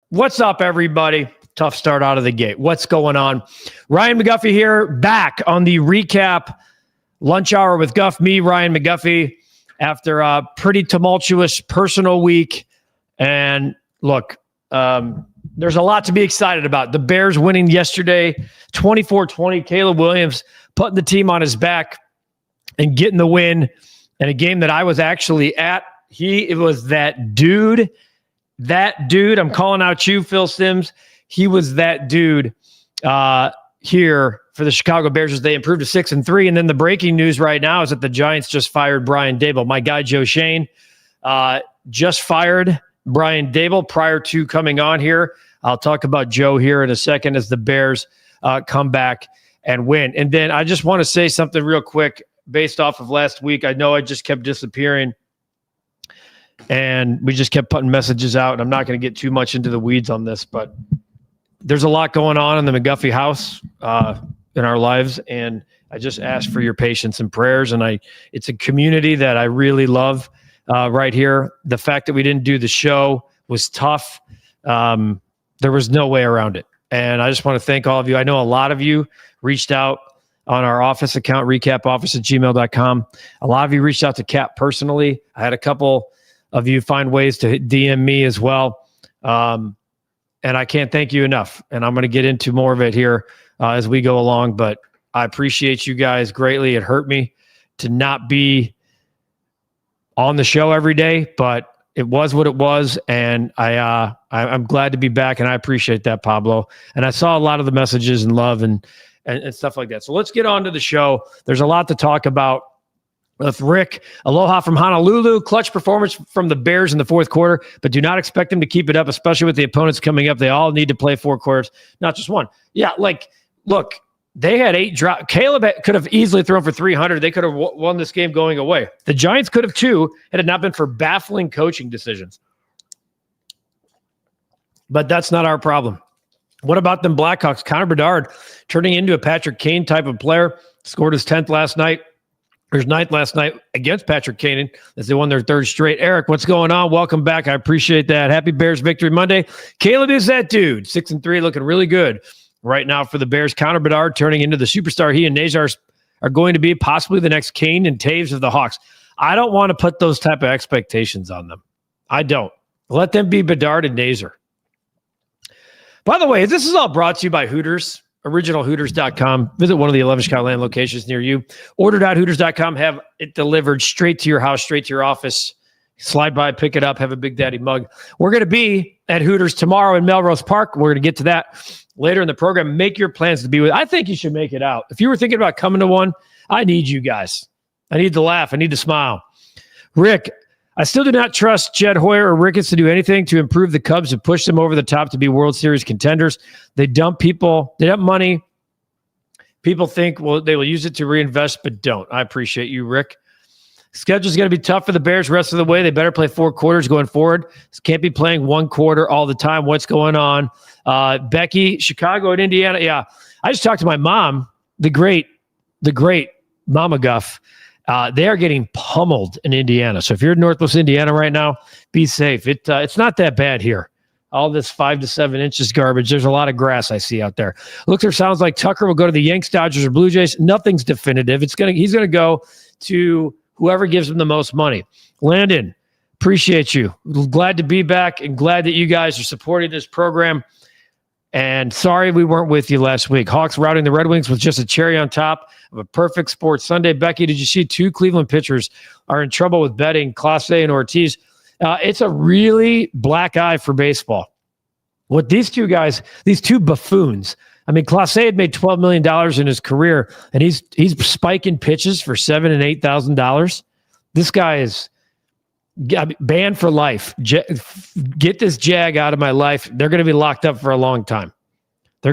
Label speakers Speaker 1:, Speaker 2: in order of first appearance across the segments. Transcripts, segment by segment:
Speaker 1: What's up, everybody? Tough start out of the gate. What's going on? Ryan McGuffey here, back on the Recap Lunch Hour with Guff. Me, Ryan McGuffey, after a pretty tumultuous personal week. And look, there's a lot to be excited about. The Bears winning yesterday, 24-20. Caleb Williams putting the team on his back and getting the win in a game that I was actually at. It was that dude. I'm calling out you, Phil Simms. He was that dude here for the Chicago Bears as they improved to 6-3. And then the breaking news right now is that the Giants just fired Brian Daboll. My guy, Joe Shane, just fired Brian Daboll prior to coming on here. I'll talk about Joe here in a second as the Bears come back and win. And then I just want to say something real quick based off of last week. I know I just kept disappearing. And we just kept putting messages out. And I'm not going to get too much into the weeds on this, but there's a lot going on in the McGuffey house in our lives. And I just ask for your patience and prayers. And it's a community that I really love right here. The fact that we didn't do the show was tough. There was no way around it. And I just want to thank all of you. I know a lot of you reached out on our office account, recapoffice@gmail.com. A lot of you reached out to Cap personally. I had a couple of you find ways to DM me as well. And I can't thank you enough. And I'm going to get into more of it here as we go along, but I appreciate you guys greatly. It hurt me to not be on the show every day, but it was what it was. And I'm glad to be back, and I appreciate that, Pablo. And I saw a lot of the messages and love and stuff like that. So let's get on to the show. There's a lot to talk about. With Rick, aloha from Honolulu, clutch performance from the Bears in the fourth quarter, but do not expect them to keep it up, especially with the opponents coming up. They all need to play 4 quarters, not just one. Yeah, look, they had 8 drops. Caleb could have easily thrown for 300. They could have won this game going away. The Giants could have too, had it not been for baffling coaching decisions. But that's not our problem. What about them Blackhawks? Connor Bedard turning into a Patrick Kane type of player, scored his 10th last night. His 9th last night against Patrick Kane as they won their 3rd straight. Eric, what's going on? Welcome back. I appreciate that. Happy Bears Victory Monday. Caleb is that dude. 6-3, looking really good right now for the Bears. Connor Bedard turning into the superstar he and Nazar are going to be, possibly the next Kane and Taves of the Hawks. I don't want to put those type of expectations on them. I don't. Let them be Bedard and Nazar. By the way, this is all brought to you by Hooters. OriginalHooters.com. Visit one of the 11 Chicagoland locations near you. Order.Hooters.com. Have it delivered straight to your house, straight to your office. Slide by, pick it up, have a Big Daddy mug. We're going to be at Hooters tomorrow in Melrose Park. We're going to get to that later in the program. Make your plans to be with. I think you should make it out. If you were thinking about coming to one, I need you guys. I need to laugh. I need to smile. Rick, I still do not trust Jed Hoyer or Ricketts to do anything to improve the Cubs and push them over the top to be World Series contenders. They dump people. They dump money. People think, well, they will use it to reinvest, but don't. I appreciate you, Rick. Schedule's going to be tough for the Bears rest of the way. They better play 4 quarters going forward. Can't be playing 1 quarter all the time. What's going on? Becky, Chicago and Indiana. Yeah, I just talked to my mom, the great Mama Guff. They are getting pummeled in Indiana. So if you're in Northwest Indiana right now, be safe. It's not that bad here. All this 5 to 7 inches garbage. There's a lot of grass I see out there. Looks or sounds like Tucker will go to the Yanks, Dodgers, or Blue Jays. Nothing's definitive. He's going to go to whoever gives him the most money. Landon, appreciate you. Glad to be back and glad that you guys are supporting this program. And sorry we weren't with you last week. Hawks routing the Red Wings with just a cherry on top of a perfect sports Sunday. Becky, did you see 2 Cleveland pitchers are in trouble with betting, Clase and Ortiz? It's a really black eye for baseball. What these 2 guys, these 2 buffoons, I mean, Clase had made $12 million in his career, and he's spiking pitches for $7,000 and $8,000. This guy is banned for life. Get this jag out of my life. They're going to be locked up for a long time. How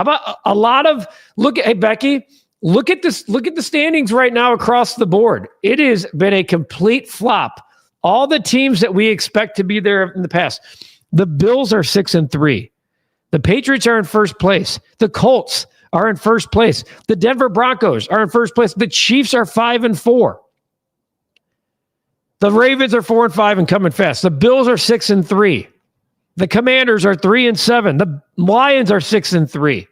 Speaker 1: about a lot of hey, Becky, look at this. Look at the standings right now across the board. It has been a complete flop. All the teams that we expect to be there in the past. The Bills are 6-3. The Patriots are in first place. The Colts are in first place. The Denver Broncos are in first place. The Chiefs are 5-4. The Ravens are 4-5 and coming fast. The Bills are 6-3. The Commanders are 3-7. The Lions are 6-3.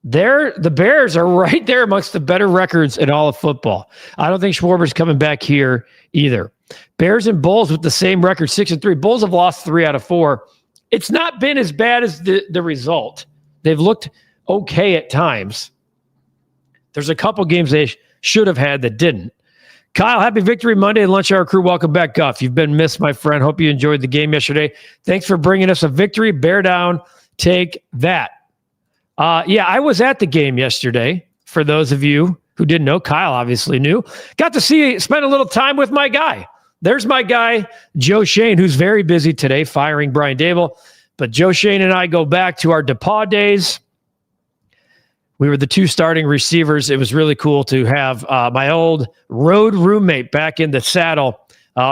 Speaker 1: The Bears are right there amongst the better records in all of football. I don't think Schwarber's coming back here either. Bears and Bulls with the same record, 6-3. Bulls have lost 3 out of 4. It's not been as bad as the result. They've looked okay at times. There's a couple games they should have had that didn't. Kyle, happy Victory Monday, Lunch Hour crew. Welcome back, Guff. You've been missed, my friend. Hope you enjoyed the game yesterday. Thanks for bringing us a victory. Bear down. Take that. Yeah, I was at the game yesterday. For those of you who didn't know, Kyle obviously knew. Got to spend a little time with my guy. There's my guy, Joe Shane, who's very busy today firing Brian Dable. But Joe Shane and I go back to our DePaul days. We were the 2 starting receivers. It was really cool to have my old road roommate back in the saddle.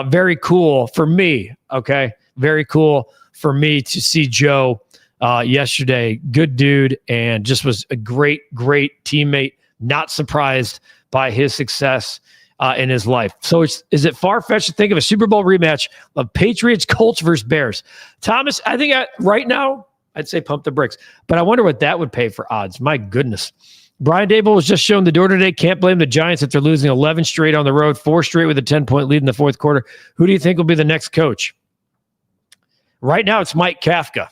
Speaker 1: Very cool for me, okay? Very cool for me to see Joe yesterday. Good dude, and just was a great, great teammate. Not surprised by his success in his life. So is it far-fetched to think of a Super Bowl rematch of Patriots, Colts versus Bears? Thomas, I think right now, I'd say pump the brakes. But I wonder what that would pay for odds. My goodness. Brian Dable was just shown the door today. Can't blame the Giants if they're losing 11 straight on the road, 4 straight with a 10-point lead in the fourth quarter. Who do you think will be the next coach? Right now, it's Mike Kafka.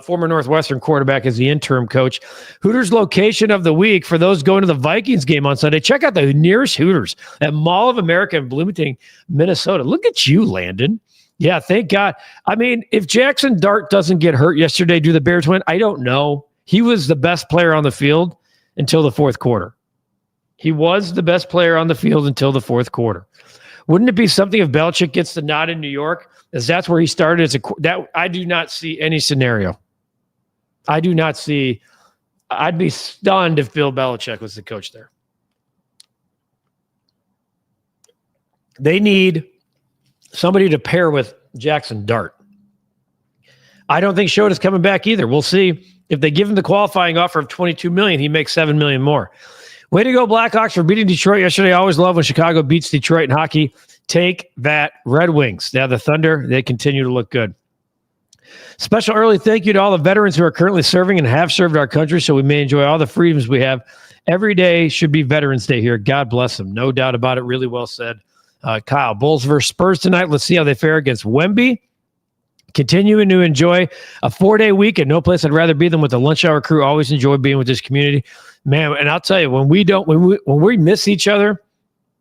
Speaker 1: Former Northwestern quarterback, is the interim coach. Hooters location of the week for those going to the Vikings game on Sunday. Check out the nearest Hooters at Mall of America in Bloomington, Minnesota. Look at you, Landon. Yeah, thank God. I mean, if Jackson Dart doesn't get hurt yesterday, do the Bears win? I don't know. He was the best player on the field until the fourth quarter. He was the best player on the field until the fourth quarter. Wouldn't it be something if Belichick gets the nod in New York, as that's where he started? I do not see any scenario. I'd be stunned if Bill Belichick was the coach there. They need somebody to pair with Jackson Dart. I don't think Shota's coming back either. We'll see. If they give him the qualifying offer of $22 million, he makes $7 million more. Way to go, Blackhawks, for beating Detroit yesterday. I always love when Chicago beats Detroit in hockey. Take that, Red Wings. Now the Thunder, they continue to look good. Special early thank you to all the veterans who are currently serving and have served our country so we may enjoy all the freedoms we have. Every day should be Veterans Day here. God bless them. No doubt about it. Really well said. Kyle, Bulls versus Spurs tonight. Let's see how they fare against Wemby. Continuing to enjoy a 4-day weekend. No place I'd rather be than with the Lunch Hour crew. Always enjoy being with this community, man. And I'll tell you, when we miss each other,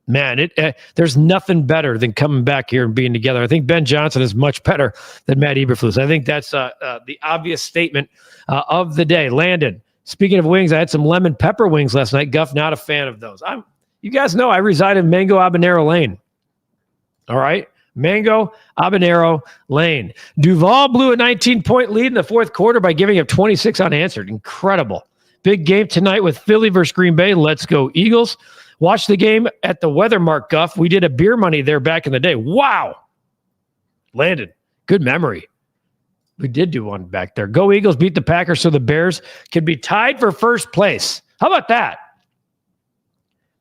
Speaker 1: man, there's nothing better than coming back here and being together. I think Ben Johnson is much better than Matt Eberflus. I think that's the obvious statement of the day. Landon, speaking of wings, I had some lemon pepper wings last night. Guff, not a fan of those. You guys know I reside in Mango Habanero Lane. All right. Mango Habanero Lane. Duval blew a 19-point lead in the fourth quarter by giving up 26 unanswered. Incredible. Big game tonight with Philly versus Green Bay. Let's go Eagles. Watch the game at the Weathermark, Guff. We did a beer money there back in the day. Wow. Landon, good memory. We did do one back there. Go Eagles, beat the Packers so the Bears can be tied for first place. How about that?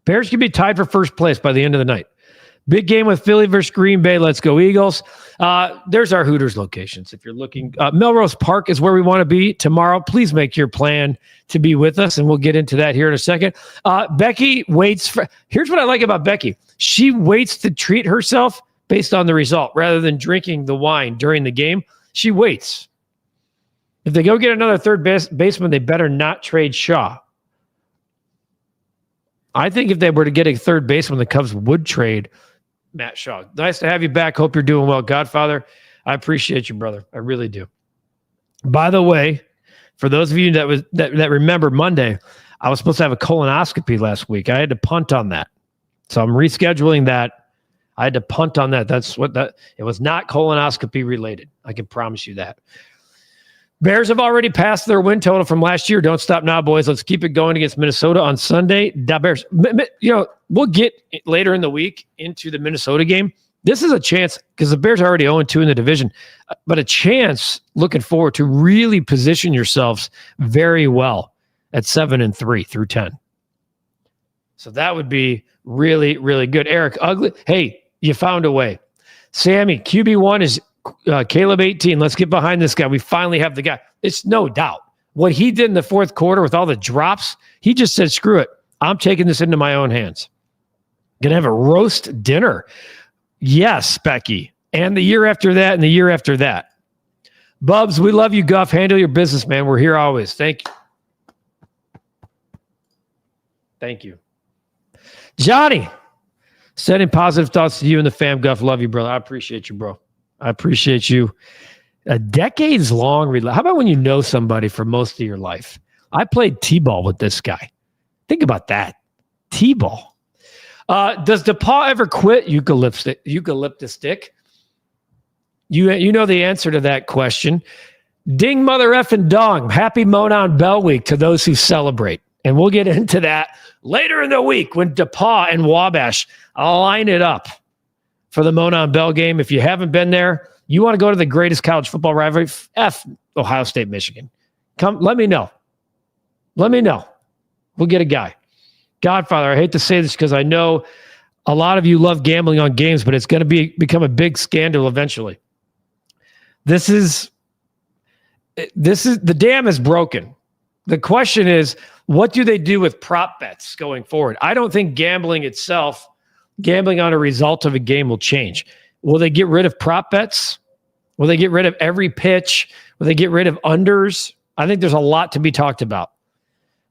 Speaker 1: Bears can be tied for first place by the end of the night. Big game with Philly versus Green Bay. Let's go Eagles. There's our Hooters locations. If you're looking, Melrose Park is where we want to be tomorrow. Please make your plan to be with us, and we'll get into that here in a second. Becky waits here's what I like about Becky. She waits to treat herself based on the result rather than drinking the wine during the game. She waits. If they go get another third baseman, they better not trade Shaw. I think if they were to get a third baseman, the Cubs would trade Matt Shaw. Nice to have you back. Hope you're doing well, Godfather. I appreciate you, brother. I really do. By the way, for those of you that remember Monday, I was supposed to have a colonoscopy last week. I had to punt on that. So I'm rescheduling that. I had to punt on that. It was not colonoscopy related. I can promise you that. Bears have already passed their win total from last year. Don't stop now, boys. Let's keep it going against Minnesota on Sunday. The Bears, we'll get later in the week into the Minnesota game. This is a chance because the Bears are already 0-2 in the division, but a chance looking forward to really position yourselves very well at 7-3 through 10. So that would be really, really good. Eric, ugly. Hey, you found a way. Sammy, QB1 is Caleb 18. Let's get behind this guy. We finally have the guy. It's no doubt. What he did in the fourth quarter with all the drops, he just said, screw it. I'm taking this into my own hands. Going to have a roast dinner. Yes, Becky. And the year after that and the year after that. Bubs, we love you, Guff. Handle your business, man. We're here always. Thank you. Thank you. Johnny, sending positive thoughts to you and the fam, Guff. Love you, brother. I appreciate you, bro. I appreciate you. A decades-long how about when you know somebody for most of your life? I played T-ball with this guy. Think about that. T-ball. Does DePaul ever quit eucalyptus stick? You know the answer to that question. Ding mother effing dong. Happy Monon Bell Week to those who celebrate. And we'll get into that later in the week when DePaul and Wabash line it up for the Monon Bell game. If you haven't been there, you want to go to the greatest college football rivalry, Ohio State, Michigan. Come, let me know. Let me know. We'll get a guy. Godfather, I hate to say this because I know a lot of you love gambling on games, but it's going to become a big scandal eventually. This is the dam is broken. The question is, what do they do with prop bets going forward? I don't think gambling itself, gambling on a result of a game will change. Will they get rid of prop bets? Will they get rid of every pitch? Will they get rid of unders? I think there's a lot to be talked about.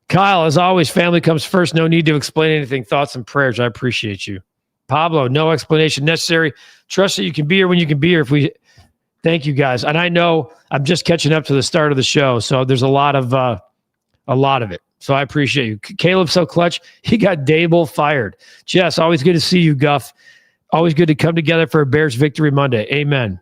Speaker 1: Kyle, as always, family comes first. No need to explain anything. Thoughts and prayers. I appreciate you. Pablo, no explanation necessary. Trust that you can be here when you can be here. Thank you guys. And I know I'm just catching up to the start of the show, so there's a lot of it. So I appreciate you. Caleb's so clutch. He got Dable fired. Jess, always good to see you, Guff. Always good to come together for a Bears Victory Monday. Amen.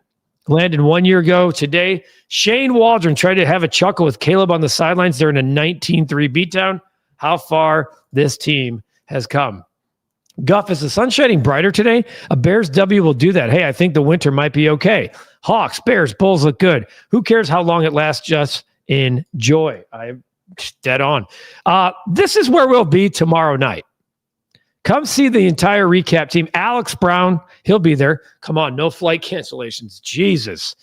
Speaker 1: Landon, 1 year ago today, Shane Waldron tried to have a chuckle with Caleb on the sidelines during a 19-3 beatdown. How far this team has come. Guff, is the sun shining brighter today? A Bears W will do that. Hey, I think the winter might be okay. Hawks, Bears, Bulls look good. Who cares how long it lasts? Just enjoy. I'm dead on. This is where we'll be tomorrow night. Come see the entire recap team. Alex Brown, he'll be there. Come on, no flight cancellations. Jesus.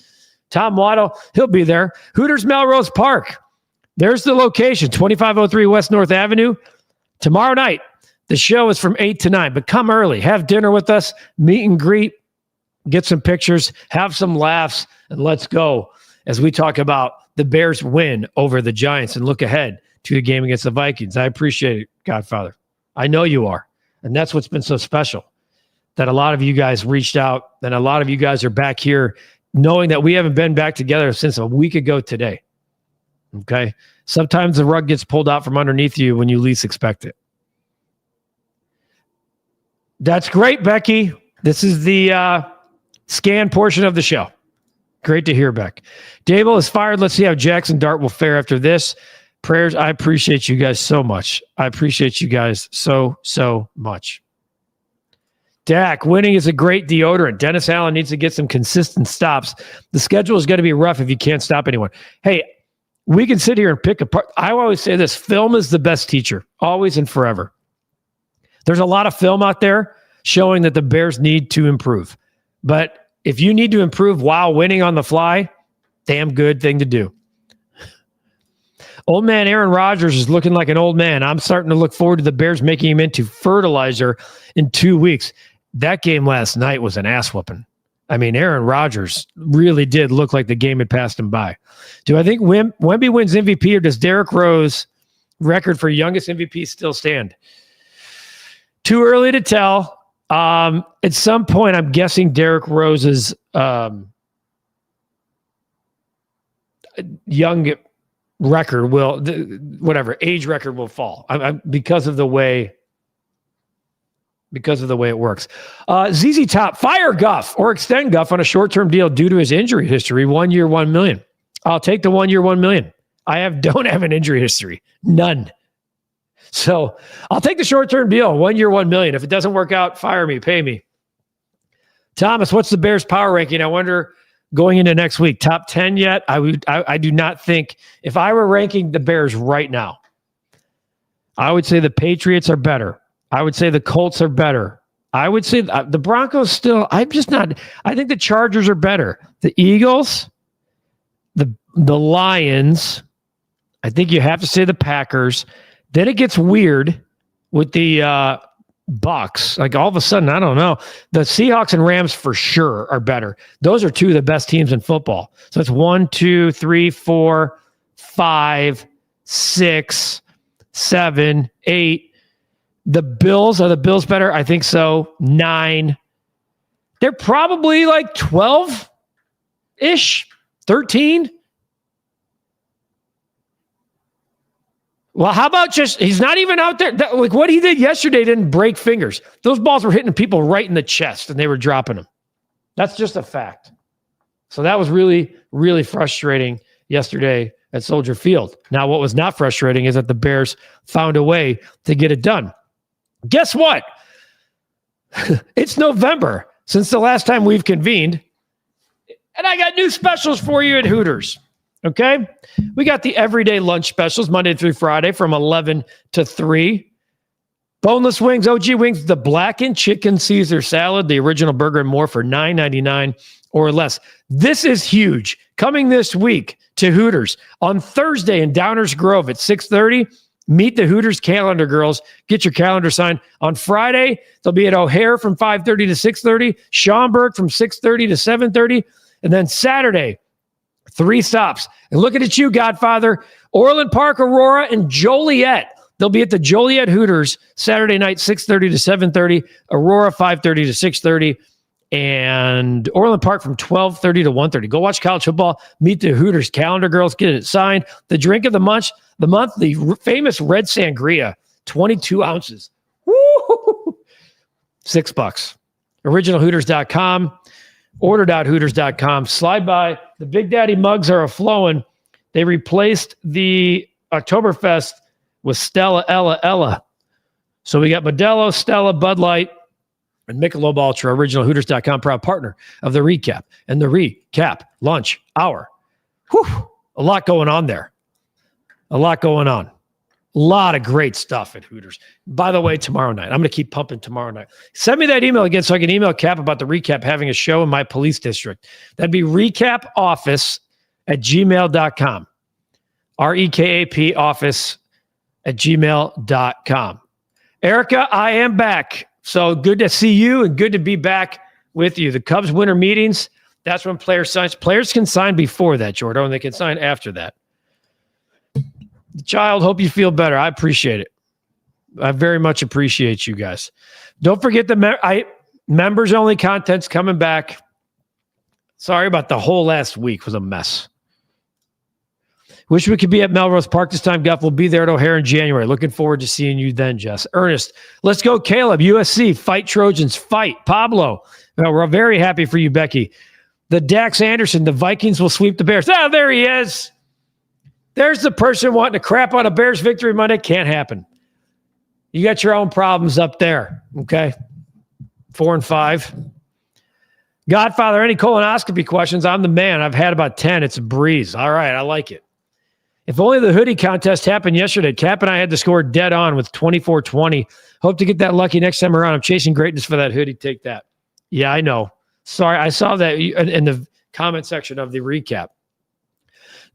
Speaker 1: Tom Waddle, he'll be there. Hooters Melrose Park. There's the location, 2503 West North Avenue. Tomorrow night, the show is from 8 to 9, but come early. Have dinner with us, meet and greet, get some pictures, have some laughs, and let's go as we talk about the Bears win over the Giants and look ahead to the game against the Vikings. I appreciate it, Godfather. I know you are. And that's what's been so special, that a lot of you guys reached out and a lot of you guys are back here knowing that we haven't been back together since a week ago today. Okay? Sometimes the rug gets pulled out from underneath you when you least expect it. That's great, Becky. This is the scan portion of the show. Great to hear, Beck. Dable is fired. Let's see how Jackson Dart will fare after this. Prayers. I appreciate you guys so much. I appreciate you guys so much. Dak, winning is a great deodorant. Dennis Allen needs to get some consistent stops. The schedule is going to be rough if you can't stop anyone. Hey, we can sit here and pick apart. I always say this, film is the best teacher, always and forever. There's a lot of film out there showing that the Bears need to improve. But if you need to improve while winning on the fly, damn good thing to do. Old man Aaron Rodgers is looking like an old man. I'm starting to look forward to the Bears making him into fertilizer in 2 weeks. That game last night was an ass whooping. I mean, Aaron Rodgers really did look like the game had passed him by. Do I think Wemby wins MVP, or does Derrick Rose record for youngest MVP still stand? Too early to tell. At some point, I'm guessing Derrick Rose's young record will, age record will fall because of the way it works. ZZ Top, fire Guff or extend Guff on a short-term deal due to his injury history. 1 year, $1 million. I'll take the 1 year, $1 million. Don't have an injury history. None. So I'll take the short-term deal. 1 year, $1 million. If it doesn't work out, fire me, pay me. Thomas, what's the Bears power ranking? I wonder going into next week, top 10 yet? I do not think, if I were ranking the Bears right now, I would say the Patriots are better. I would say the Colts are better. I would say the Broncos still, I'm just not, I think the Chargers are better. The Eagles, the Lions, I think you have to say the Packers. Then it gets weird with the Bucks. Like all of a sudden, I don't know. The Seahawks and Rams for sure are better. Those are two of the best teams in football. So it's 1, 2, 3, 4, 5, 6, 7, 8. The Bills, are the Bills better? I think so. 9. They're probably like 12-ish, 13. Well, how about he's not even out there. Like what he did yesterday didn't break fingers. Those balls were hitting people right in the chest and they were dropping them. That's just a fact. So that was really, really frustrating yesterday at Soldier Field. Now, what was not frustrating is that the Bears found a way to get it done. Guess what? It's November since the last time we've convened, and I got new specials for you at Hooters. Okay? We got the everyday lunch specials Monday through Friday from 11 to 3. Boneless wings, OG wings, the blackened chicken Caesar salad, the original burger and more for $9.99 or less. This is huge. Coming this week to Hooters on Thursday in Downers Grove at 6:30. Meet the Hooters calendar girls. Get your calendar signed. On Friday, they'll be at O'Hare from 5:30 to 6:30, Schaumburg from 6:30 to 7:30, and then Saturday, 3 stops. And looking at you, Godfather, Orland Park, Aurora, and Joliet. They'll be at the Joliet Hooters Saturday night, 6:30 to 7:30, Aurora 5:30 to 6:30, and Orland Park from 12:30 to 1:30. Go watch college football. Meet the Hooters calendar girls. Get it signed. The drink of the month, the famous red sangria, 22 ounces. Woo! $6. OriginalHooters.com. Order.Hooters.com. Slide by. The Big Daddy mugs are a-flowing. They replaced the Oktoberfest with Stella Ella. So we got Modelo, Stella, Bud Light, and Michelob Ultra. OriginalHooters.com, proud partner of the REKAP and the REKAP Lunch Hour. Whew, a lot going on there. A lot going on. A lot of great stuff at Hooters. By the way, tomorrow night, I'm going to keep pumping tomorrow night. Send me that email again so I can email Cap about the REKAP having a show in my police district. That'd be rekapoffice@gmail.com. REKAP office@gmail.com. Erica, I am back. So good to see you and good to be back with you. The Cubs winter meetings, that's when players sign. Players can sign before that, Jordan, and they can sign after that. Child, hope you feel better. I appreciate it. I very much appreciate you guys. Don't forget the members-only content's coming back. Sorry about the whole last week. It was a mess. Wish we could be at Melrose Park this time, Guff. We'll be there at O'Hare in January. Looking forward to seeing you then, Jess. Ernest, let's go, Caleb. USC, fight Trojans, fight. Pablo, we're very happy for you, Becky. The Dax Anderson, the Vikings will sweep the Bears. Oh, there he is. There's the person wanting to crap on a Bears victory Monday. Can't happen. You got your own problems up there, okay? 4 and 5. Godfather, any colonoscopy questions? I'm the man. I've had about 10. It's a breeze. All right, I like it. If only the hoodie contest happened yesterday. Cap and I had to score dead on with 24-20. Hope to get that lucky next time around. I'm chasing greatness for that hoodie. Take that. Yeah, I know. Sorry, I saw that in the comment section of the recap.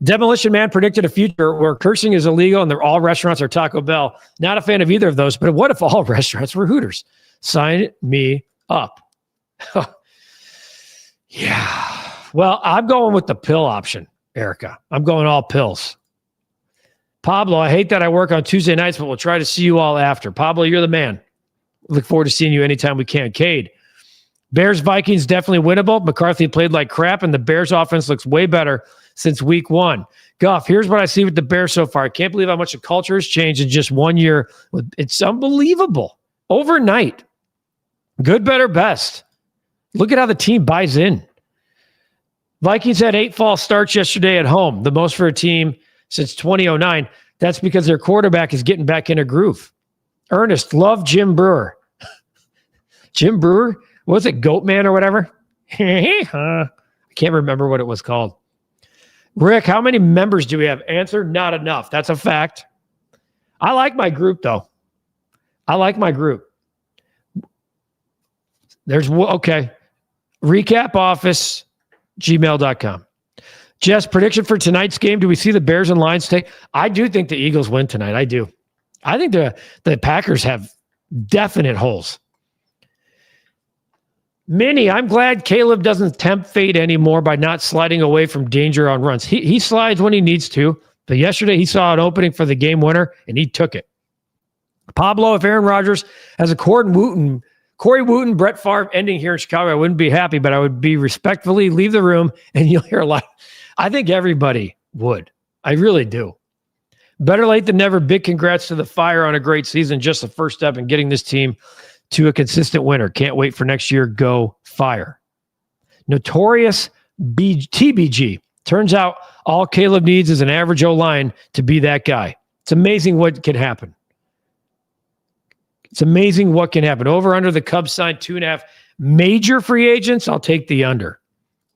Speaker 1: Demolition Man predicted a future where cursing is illegal and all restaurants are Taco Bell. Not a fan of either of those, but what if all restaurants were Hooters? Sign me up. Yeah. Well, I'm going with the pill option, Erica. I'm going all pills. Pablo, I hate that I work on Tuesday nights, but we'll try to see you all after. Pablo, you're the man. Look forward to seeing you anytime we can. Cade, Bears Vikings definitely winnable. McCarthy played like crap, and the Bears offense looks way better since week 1. Guff, here's what I see with the Bears so far. I can't believe how much the culture has changed in just 1 year. It's unbelievable. Overnight. Good, better, best. Look at how the team buys in. Vikings had 8 false starts yesterday at home, the most for a team since 2009. That's because their quarterback is getting back in a groove. Ernest, love Jim Brewer. Jim Brewer? What was it, Goatman or whatever? I can't remember what it was called. Rick, how many members do we have? Answer, not enough. That's a fact. I like my group, though. I like my group. Okay. Recap office, gmail.com. Jess, prediction for tonight's game. Do we see the Bears and Lions take? I do think the Eagles win tonight. I do. I think the Packers have definite holes. Minnie, I'm glad Caleb doesn't tempt fate anymore by not sliding away from danger on runs. He slides when he needs to, but yesterday he saw an opening for the game winner, and he took it. Pablo, if Aaron Rodgers has a Corey Wooten, Brett Favre ending here in Chicago, I wouldn't be happy, but I would be respectfully leave the room, and you'll hear a lot. I think everybody would. I really do. Better late than never. Big congrats to the Fire on a great season. Just the first step in getting this team to a consistent winner. Can't wait for next year. Go Fire. Notorious TBG. Turns out all Caleb needs is an average O-line to be that guy. It's amazing what can happen. It's amazing what can happen. Over under the Cubs signed 2.5 major free agents. I'll take the under.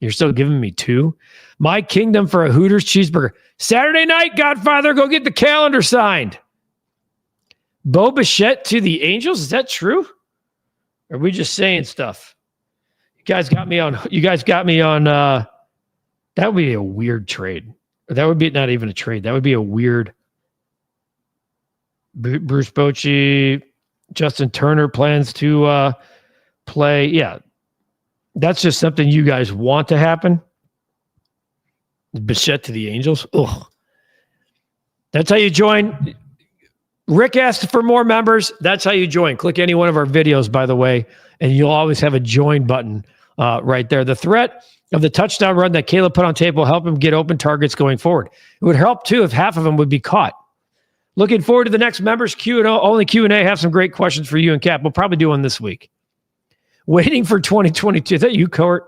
Speaker 1: You're still giving me 2. My kingdom for a Hooters cheeseburger. Saturday night, Godfather, go get the calendar signed. Bo Bichette to the Angels. Is that true? Or are we just saying stuff? You guys got me on. That would be a weird trade. That would be not even a trade. That would be a weird. Bruce Bochy, Justin Turner plans to play. Yeah. That's just something you guys want to happen. Bichette to the Angels. Ugh. That's how you join. Rick asked for more members. That's how you join. Click any one of our videos, by the way, and you'll always have a join button right there. The threat of the touchdown run that Caleb put on tape will help him get open targets going forward. It would help, too, if half of them would be caught. Looking forward to the next members Q&A. Only Q&A. Have some great questions for you and Cap. We'll probably do one this week. Waiting for 2022. Is that you, Court?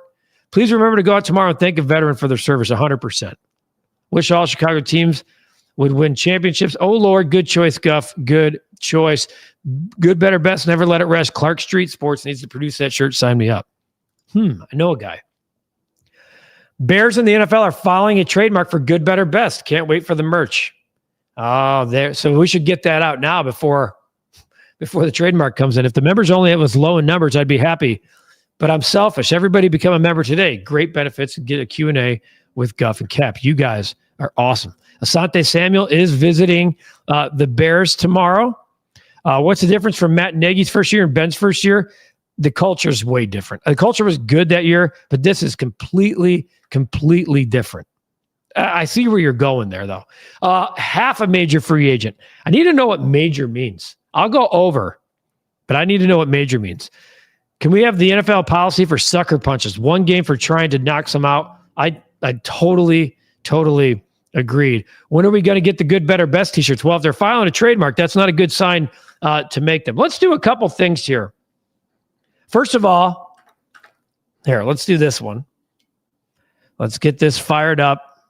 Speaker 1: Please remember to go out tomorrow and thank a veteran for their service, 100%. Wish all Chicago teams would win championships. Oh, Lord, good choice, Guff. Good choice. Good, better, best. Never let it rest. Clark Street Sports needs to produce that shirt. Sign me up. I know a guy. Bears in the NFL are filing a trademark for good, better, best. Can't wait for the merch. Oh, there. So we should get that out now before the trademark comes in. If the members only was low in numbers, I'd be happy. But I'm selfish. Everybody become a member today. Great benefits. Get a Q&A with Guff and Cap. You guys are awesome. Asante Samuel is visiting the Bears tomorrow. What's the difference from Matt Nagy's first year and Ben's first year? The culture is way different. The culture was good that year, but this is completely different. I see where you're going there, though. Half a major free agent. I need to know what major means. I'll go over, but I need to know what major means. Can we have the NFL policy for sucker punches? 1 game for trying to knock some out. I totally agreed. When are we going to get the good, better, best t-shirts? Well, if they're filing a trademark, that's not a good sign to make them. Let's do a couple things here. First of all, here, let's do this one. Let's get this fired up.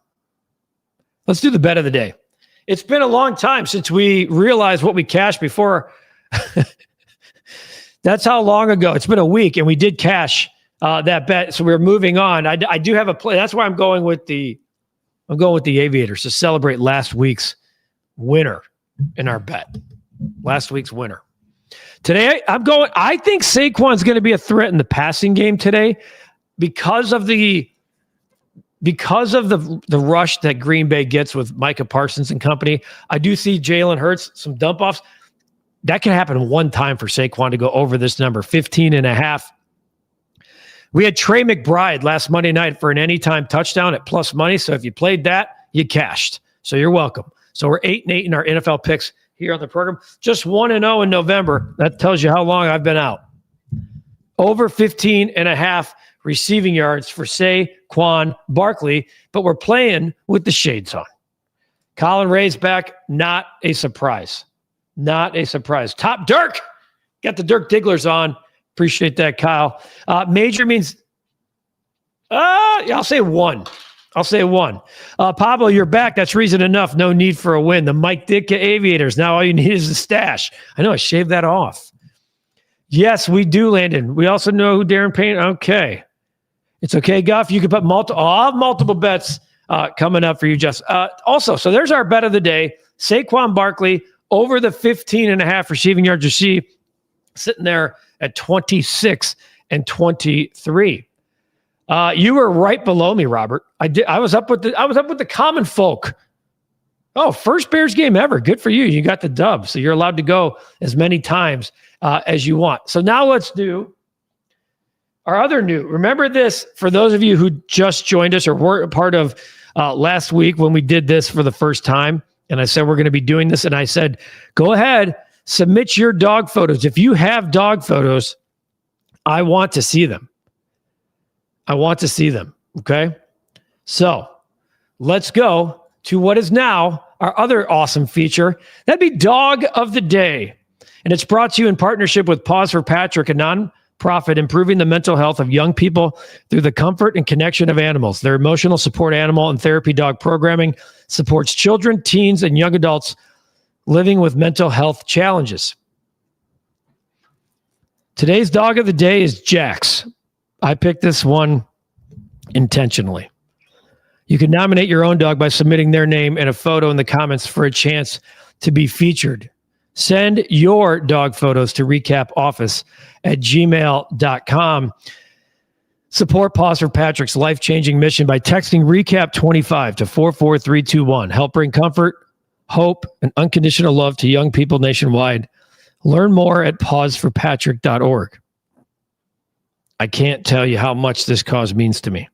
Speaker 1: Let's do the bet of the day. It's been a long time since we realized what we cashed before. That's how long ago. It's been a week, and we did cash that bet. So we're moving on. I do have a play. That's why I'm going with the Aviators to celebrate last week's winner in our bet. Last week's winner. Today, I think Saquon's going to be a threat in the passing game today because of the rush that Green Bay gets with Micah Parsons and company. I do see Jalen Hurts, some dump offs. That can happen one time for Saquon to go over this number, 15.5. We had Trey McBride last Monday night for an anytime touchdown at plus money. So if you played that, you cashed. So you're welcome. So we're 8-8 in our NFL picks here on the program. Just 1-0 in November. That tells you how long I've been out. Over 15.5 receiving yards for Saquon Barkley, but we're playing with the shades on. Colin Ray's back. Not a surprise. Not a surprise. Top Dirk. Got the Dirk Digglers on. Appreciate that, Kyle. Major means, I'll say 1. Pablo, you're back. That's reason enough. No need for a win. The Mike Ditka Aviators. Now all you need is a stash. I know I shaved that off. Yes, we do, Landon. We also know who Darren Payne. Okay. It's okay, Guff. You can put multiple bets coming up for you, Jess. Also, so there's our bet of the day. Saquon Barkley over the 15.5 receiving yards. You see sitting there at 26 23. You were right below me, Robert. I was up with the common folk. Oh, first Bears game ever. Good for you. You got the dub. So you're allowed to go as many times as you want. So now let's do our other new. Remember this, for those of you who just joined us or were a part of last week when we did this for the first time, and I said we're going to be doing this, and I said, go ahead, submit your dog photos. If you have dog photos, I want to see them. I want to see them, okay? So let's go to what is now our other awesome feature. That'd be Dog of the Day. And it's brought to you in partnership with Pause for Patrick, a nonprofit improving the mental health of young people through the comfort and connection of animals. Their emotional support animal and therapy dog programming supports children, teens, and young adults living with mental health challenges. Today's Dog of the Day is Jax. I picked this one intentionally. You can nominate your own dog by submitting their name and a photo in the comments for a chance to be featured. Send your dog photos to recapoffice@gmail.com. Support Pause for Patrick's life-changing mission by texting REKAP25 to 44321. Help bring comfort, hope, and unconditional love to young people nationwide. Learn more at pauseforpatrick.org. I can't tell you how much this cause means to me.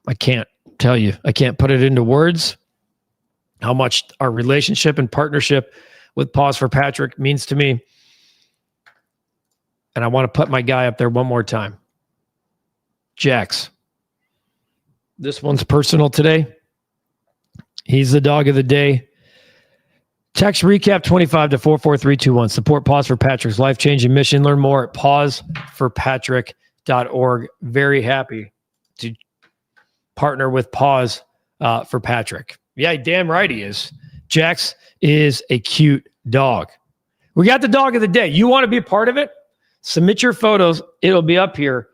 Speaker 1: I can't tell you. I can't put it into words how much our relationship and partnership with Pause for Patrick means to me. And I want to put my guy up there one more time. Jax. This one's personal today. He's the Dog of the Day. Text REKAP25 to 44321. Support Pause for Patrick's life-changing mission. Learn more at pauseforpatrick.org. Very happy to partner with Pause for Patrick. Yeah, damn right he is. Jax is a cute dog. We got the Dog of the Day. You want to be a part of it? Submit your photos. It'll be up here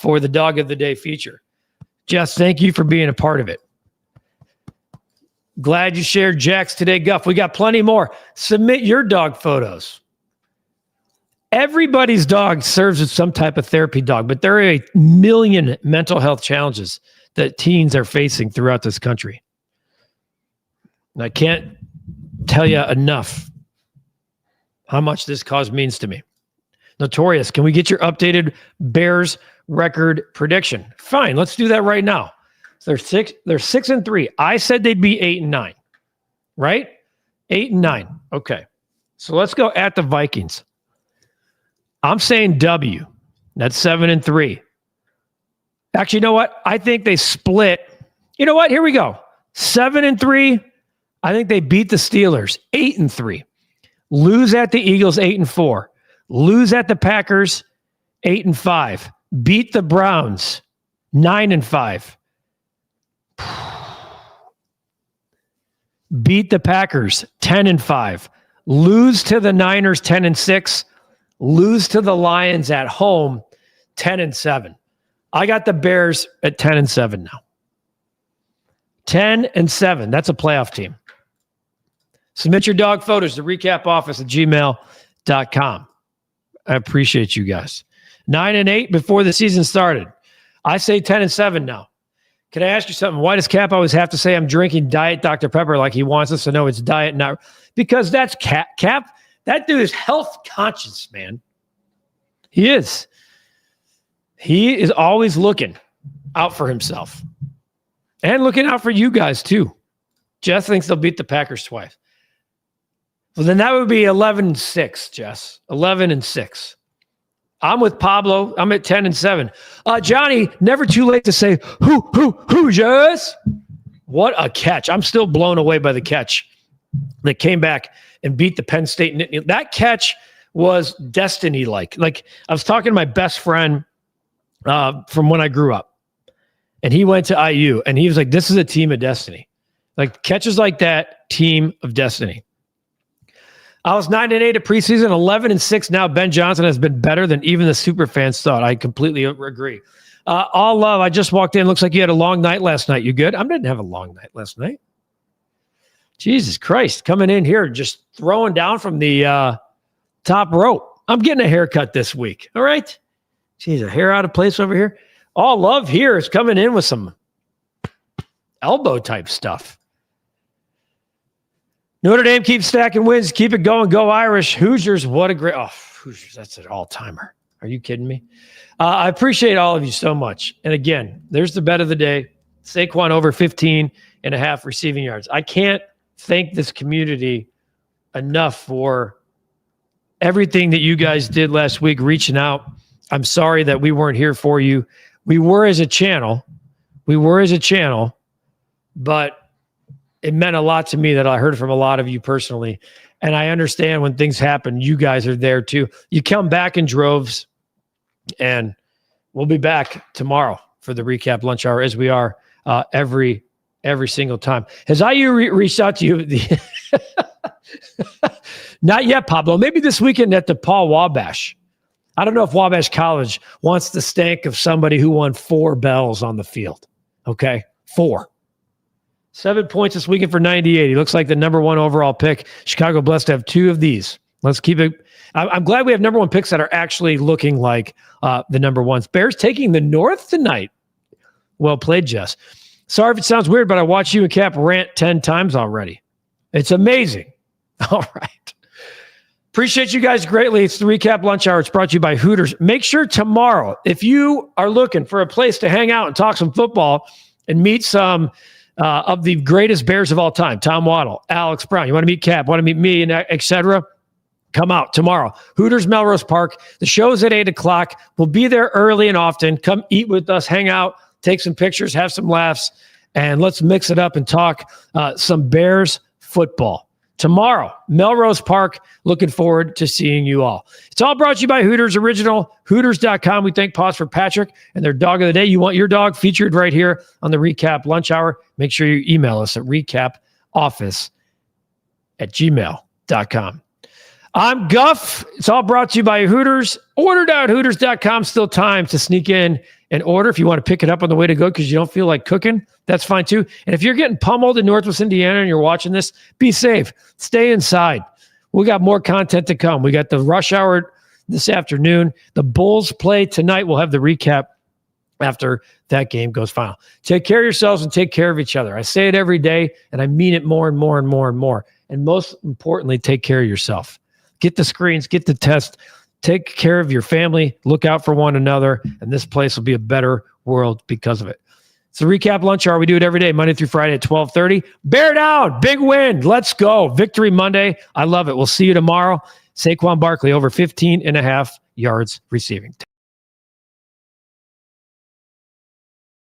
Speaker 1: for the Dog of the Day feature. Jess, thank you for being a part of it. Glad you shared Jax today, Guff. We got plenty more. Submit your dog photos. Everybody's dog serves as some type of therapy dog, but there are a million mental health challenges that teens are facing throughout this country. And I can't tell you enough how much this cause means to me. Notorious, can we get your updated Bears record prediction? Fine, let's do that right now. So they're 6-3. I said they'd be 8-9, right? 8-9. Okay. So let's go at the Vikings. I'm saying W. That's 7-3. Actually, you know what? I think they split. You know what? Here we go. 7-3. I think they beat the Steelers. 8-3. Lose at the Eagles. 8-4. Lose at the Packers. 8-5. Beat the Browns. 9-5. Beat the Packers. 10-5. Lose to the Niners. 10-6. Lose to the Lions at home. 10-7. I got the Bears at 10-7 now. 10-7. That's a playoff team. Submit your dog photos to recapoffice@gmail.com. I appreciate you guys. 9-8 before the season started. I say 10-7 now. Can I ask you something? Why does Cap always have to say I'm drinking Diet Dr. Pepper like he wants us to know it's diet now? Because that's Cap. Cap, that dude is health conscious, man. He is. He is always looking out for himself. And looking out for you guys, too. Jess thinks they'll beat the Packers twice. Well, then that would be 11-6, Jess. 11-6. I'm with Pablo. I'm at 10-7. Johnny, never too late to say, who, Jess? What a catch. I'm still blown away by the catch that came back and beat the Penn State Nittany. That catch was destiny-like. Like, I was talking to my best friend from when I grew up, and he went to IU, and he was like, this is a team of destiny. Like, catches like that, team of destiny. I was 9-8 at preseason, 11-6 now. Ben Johnson has been better than even the super fans thought. I completely agree. All love. I just walked in. Looks like you had a long night last night. You good? I didn't have a long night last night. Jesus Christ. Coming in here, just throwing down from the top rope. I'm getting a haircut this week. All right. Geez, a hair out of place over here. All love here is coming in with some elbow type stuff. Notre Dame keeps stacking wins. Keep it going. Go Irish. Hoosiers. What a great. Oh, Hoosiers. That's an all-timer. Are you kidding me? I appreciate all of you so much. And again, there's the bet of the day. Saquon over 15.5 receiving yards. I can't thank this community enough for everything that you guys did last week, reaching out. I'm sorry that we weren't here for you. We were as a channel, but it meant a lot to me that I heard from a lot of you personally. And I understand when things happen, you guys are there too. You come back in droves, and we'll be back tomorrow for the Recap Lunch Hour, as we are every single time. Has IU reached out to you? Not yet, Pablo. Maybe this weekend at the Paul Wabash. I don't know if Wabash College wants the stank of somebody who won 4 bells on the field. Okay? 4. 7 points this weekend for 98. He looks like the number 1 overall pick. Chicago blessed to have 2 of these. Let's keep it. I'm glad we have number 1 picks that are actually looking like the number 1s. Bears taking the North tonight. Well played, Jess. Sorry if it sounds weird, but I watched you and Cap rant 10 times already. It's amazing. All right. Appreciate you guys greatly. It's the Recap Lunch Hour. It's brought to you by Hooters. Make sure tomorrow, if you are looking for a place to hang out and talk some football and meet some of the greatest Bears of all time, Tom Waddle, Alex Brown, you want to meet Cap, want to meet me, and etc., come out tomorrow. Hooters Melrose Park. The show's at 8 o'clock. We'll be there early and often. Come eat with us, hang out, take some pictures, have some laughs, and let's mix it up and talk some Bears football. Tomorrow, Melrose Park. Looking forward to seeing you all. It's all brought to you by Hooters Original, Hooters.com. We thank Pause for Patrick and their dog of the day. You want your dog featured right here on the Recap Lunch Hour. Make sure you email us at recapoffice@gmail.com. I'm Guff. It's all brought to you by Hooters. Order.hooters.com. Still time to sneak in and order if you want to pick it up on the way to go because you don't feel like cooking. That's fine too. And if you're getting pummeled in Northwest Indiana and you're watching this, be safe. Stay inside. We got more content to come. We got the rush hour this afternoon. The Bulls play tonight. We'll have the recap after that game goes final. Take care of yourselves and take care of each other. I say it every day, and I mean it more and more and more and more. And most importantly, take care of yourself. Get the screens, get the test, take care of your family, look out for one another, and this place will be a better world because of it. It's the Recap Lunch Hour. We do it every day, Monday through Friday at 12:30. Bear down. Big win. Let's go. Victory Monday. I love it. We'll see you tomorrow. Saquon Barkley over 15.5 yards receiving.